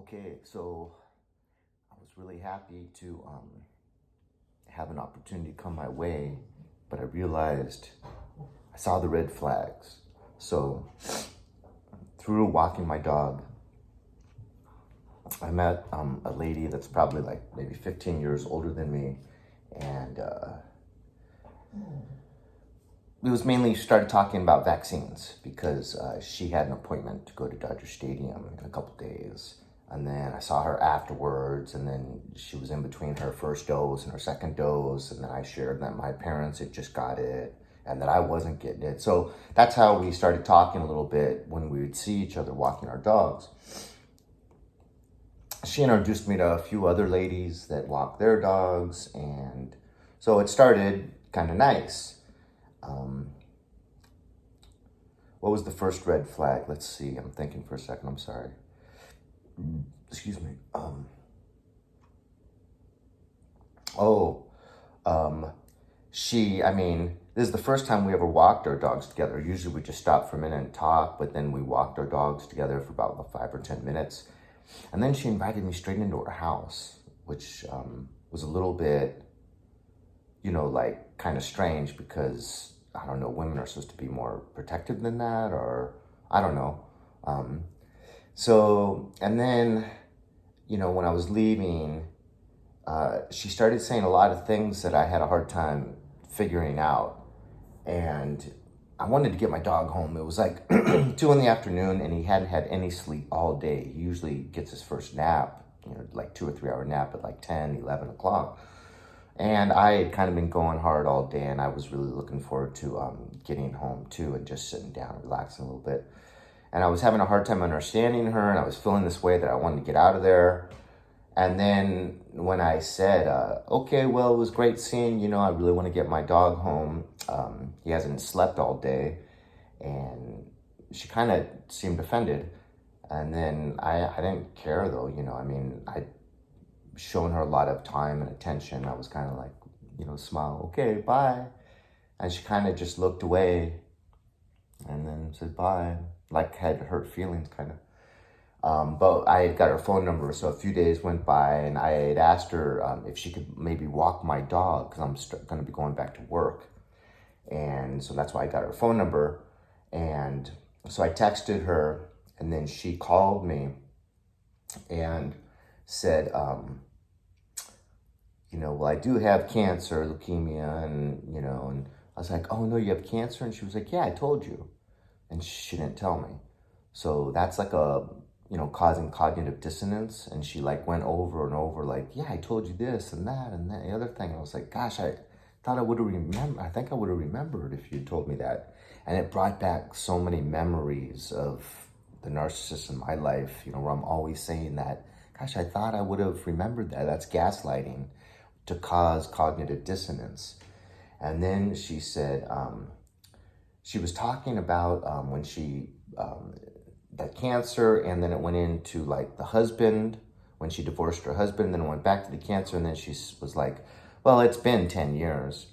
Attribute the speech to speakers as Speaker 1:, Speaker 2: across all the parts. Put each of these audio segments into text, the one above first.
Speaker 1: Okay, so I was really happy to have an opportunity come my way, but I realized I saw the red flags. So through walking my dog, I met a lady that's probably like maybe 15 years older than me, and it was mainly started talking about vaccines because she had an appointment to go to Dodger Stadium in a couple days. And then I saw her afterwards, and then she was in between her first dose and her second dose. And then I shared that my parents had just got it and that I wasn't getting it. So that's how we started talking a little bit when we would see each other walking our dogs. She introduced me to a few other ladies that walk their dogs. And so it started kind of nice. What was the first red flag? Let's see. I'm thinking for a second. I'm sorry. Excuse me. This is the first time we ever walked our dogs together. Usually we just stopped for a minute and talk, but then we walked our dogs together for about 5 or 10 minutes. And then she invited me straight into her house, which was a little bit, like kind of strange because, I don't know, women are supposed to be more protective than that, or I don't know. And then, when I was leaving, she started saying a lot of things that I had a hard time figuring out. And I wanted to get my dog home. It was like 2 in the afternoon and he hadn't had any sleep all day. He usually gets his first nap, like 2 or 3 hour nap at like 10, 11 o'clock. And I had kind of been going hard all day and I was really looking forward to getting home too and just sitting down and relaxing a little bit. And I was having a hard time understanding her, and I was feeling this way that I wanted to get out of there. And then when I said, okay, well, it was great seeing you, I really want to get my dog home. He hasn't slept all day. And she kind of seemed offended. And then I didn't care though, I'd shown her a lot of time and attention. I was kind of like, smile, okay, bye. And she kind of just looked away and then said bye, like had hurt feelings kind of. But I had got her phone number, so a few days went by and I had asked her if she could maybe walk my dog because I'm going to be going back to work. And so that's why I got her phone number. And so I texted her and then she called me and said, well, I do have cancer, leukemia, and I was like, oh no, you have cancer? And she was like, yeah, I told you. And she didn't tell me. So that's like causing cognitive dissonance. And she like went over and over like, yeah, I told you this and that and that, the other thing. And I was like, gosh, I thought I would have remembered. I think I would have remembered if you told me that. And it brought back so many memories of the narcissist in my life, where I'm always saying that, gosh, I thought I would have remembered that. That's gaslighting to cause cognitive dissonance. And then she said, she was talking about when she, that cancer, and then it went into like the husband, when she divorced her husband, then it went back to the cancer, and then she was like, well, it's been 10 years.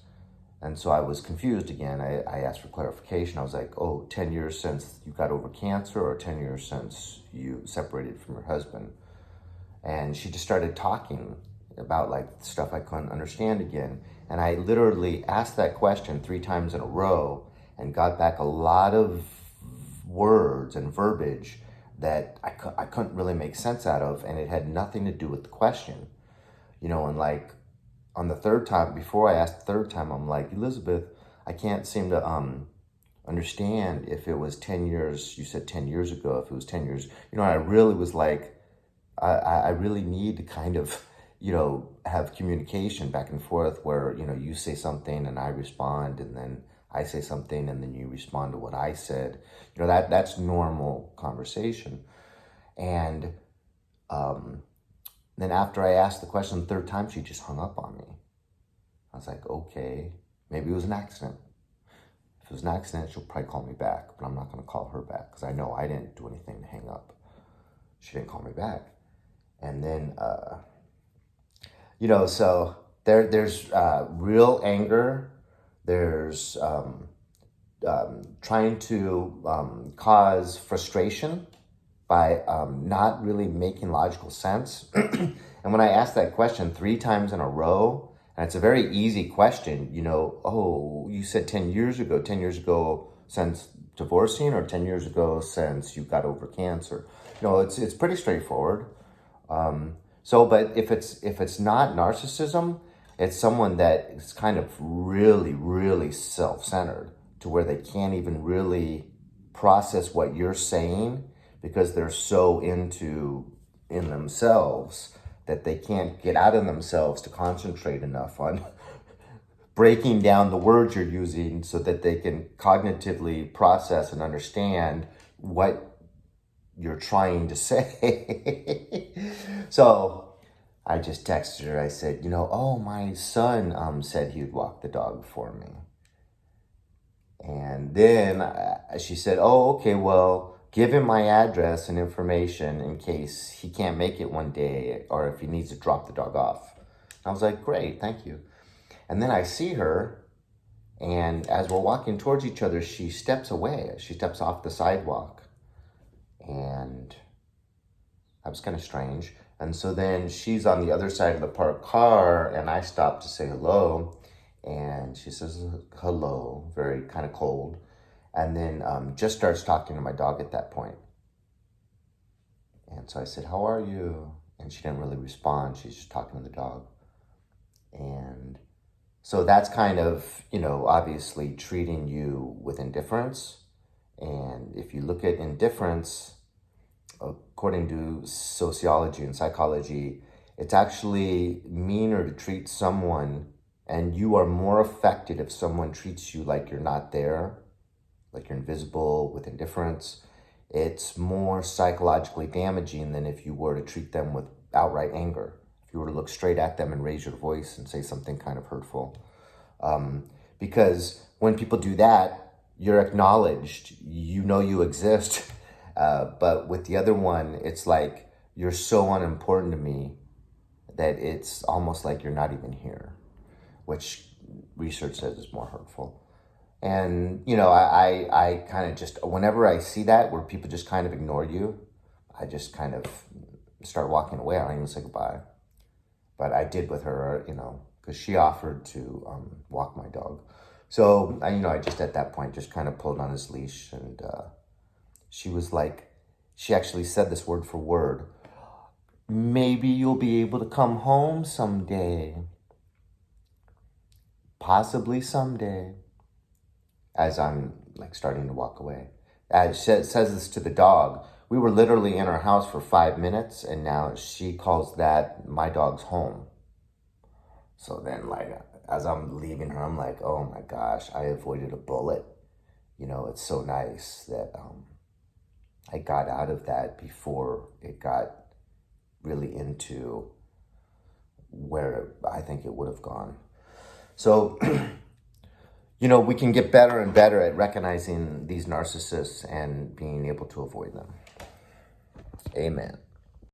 Speaker 1: And so I was confused again. I asked for clarification. I was like, 10 years since you got over cancer or 10 years since you separated from your husband? And she just started talking about like stuff I couldn't understand again. And I literally asked that question 3 times in a row and got back a lot of words and verbiage that I couldn't really make sense out of, and it had nothing to do with the question. And like on the 3rd time, before I asked the 3rd time, I'm like, Elizabeth, I can't seem to understand if it was 10 years, you said 10 years ago, if it was 10 years, I really was like, I really need to kind of, have communication back and forth where, you say something and I respond, and then I say something and then you respond to what I said. That's normal conversation. And then after I asked the question the 3rd time, she just hung up on me. I was like, okay, maybe it was an accident. If it was an accident, she'll probably call me back, but I'm not going to call her back because I know I didn't do anything to hang up. She didn't call me back. And then, so there's real anger. There's trying to cause frustration by not really making logical sense. And when I asked that question 3 times in a row, and it's a very easy question, you know, oh, you said 10 years ago since divorcing, or 10 years ago since you got over cancer. You know, it's pretty straightforward. But if it's not narcissism, it's someone that is kind of really, really self-centered to where they can't even really process what you're saying because they're so in themselves that they can't get out of themselves to concentrate enough on breaking down the words you're using so that they can cognitively process and understand what you're trying to say. So I just texted her. I said, you know, oh, my son said he'd walk the dog for me. And then she said, oh, okay, well, give him my address and information in case he can't make it one day or if he needs to drop the dog off. I was like, great, thank you. And then I see her, and as we're walking towards each other, she steps away. She steps off the sidewalk. And that was kind of strange. And so then she's on the other side of the parked car, and I stop to say hello. And she says hello, very kind of cold. And then just starts talking to my dog at that point. And so I said, how are you? And she didn't really respond. She's just talking to the dog. And so that's kind of, you know, obviously treating you with indifference. And if you look at indifference, according to sociology and psychology, it's actually meaner to treat someone, and you are more affected if someone treats you like you're not there, like you're invisible, with indifference. It's more psychologically damaging than if you were to treat them with outright anger. If you were to look straight at them and raise your voice and say something kind of hurtful. Because when people do that, you're acknowledged, you know you exist. But with the other one, it's like, you're so unimportant to me that it's almost like you're not even here, which research says is more hurtful. And, you know, I kind of just, whenever I see that, where people just kind of ignore you, I just kind of start walking away. I don't even say goodbye. But I did with her, you know, because she offered to walk my dog. So, I just at that point just kind of pulled on his leash, and she was like, she actually said this word for word, maybe you'll be able to come home someday. Possibly someday. As I'm like starting to walk away. As she says this to the dog. We were literally in our house for 5 minutes, and now she calls that my dog's home. So then, like, as I'm leaving her, I'm like, oh my gosh, I avoided a bullet. You know, it's so nice that I got out of that before it got really into where I think it would have gone. So, you know, we can get better and better at recognizing these narcissists and being able to avoid them. Amen.